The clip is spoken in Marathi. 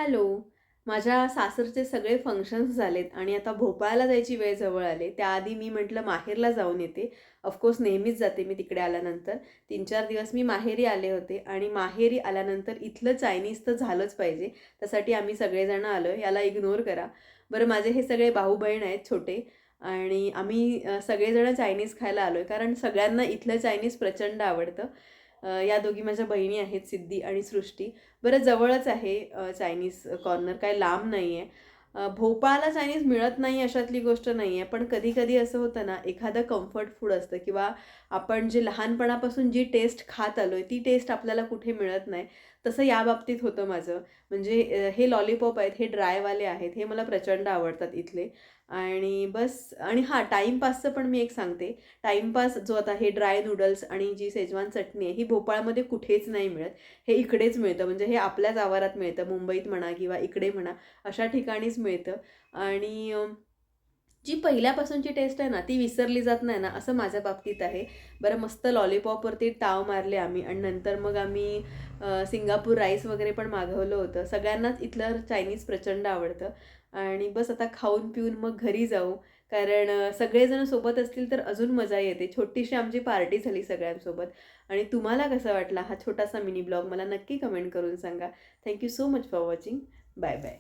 हॅलो. माझ्या सासरचे सगळे फंक्शन्स झालेत आणि आता भोपाळला जायची वेळ जवळ आली. त्याआधी मी म्हटलं माहेरला जाऊन येते. ऑफकोर्स नेहमीच जाते मी तिकडे आल्यानंतर. 3-4 दिवस मी माहेरी आले होते आणि माहेरी आल्यानंतर इथलं चायनीज तर झालंच पाहिजे. त्यासाठी आम्ही सगळेजण आलो आहे. याला इग्नोर करा. बरं, माझे हे सगळे भाऊ-बहीण आहेत छोटे आणि आम्ही सगळेजण चायनीज खायला आलो आहे. कारण सगळ्यांना इथलं चायनीज प्रचंड आवडतं. या दोघी माझ्या बहिणी आहेत, सिद्धी आणि सृष्टी. बरं, जवळच आहे चायनीज कॉर्नर, काही लांब नाही आहे. भोपाळला चायनीज मिळत नाही अशातली गोष्ट नाही आहे, पण कधी-कधी असं होतं ना, एखादं कम्फर्ट फूड असतं किंवा आपण जे लहानपणापासून जी टेस्ट खात आलो आहे, ती टेस्ट आपल्याला कुठे मिळत नाही. तसं याबाबतीत होतं माझं. म्हणजे हे लॉलीपॉप आहेत, हे ड्रायवाले आहेत, हे मला प्रचंड आवडतात इथले. आणि बस. आणि हां, टाईमपासचं पण मी एक सांगते. टाईमपास जो आता हे ड्राय नूडल्स आणि जी शेजवान चटणी आहे, ही भोपाळमध्ये कुठेच नाही मिळत. हे इकडेच मिळतं. म्हणजे हे आपल्याच आवारात मिळतं. मुंबईत म्हणा किंवा इकडे म्हणा, अशा ठिकाणीच मिळतं. आणि जी पहिल्यापासूनची टेस्ट आहे ना, ती विसरली जात नाही ना, असं माझ्या बाबतीत आहे. बरं, मस्त लॉलीपॉपवरती ताव मारले आम्ही आणि नंतर मग आम्ही सिंगापूर राईस वगैरे पण मागवलं होतं. सगळ्यांनाच इथलं चायनीज प्रचंड आवडतं आणि बस आता खाऊन पिऊन मग घरी जाऊ. कारण सगळेजण सोबत असतील तर अजून मजा येते. छोटीशी आमची पार्टी झाली सगळ्यांसोबत. आणि तुम्हाला कसा वाटला हा छोटासा मिनी ब्लॉग मला नक्की कमेंट करून सांगा. Thank you so much for watching. Bye bye.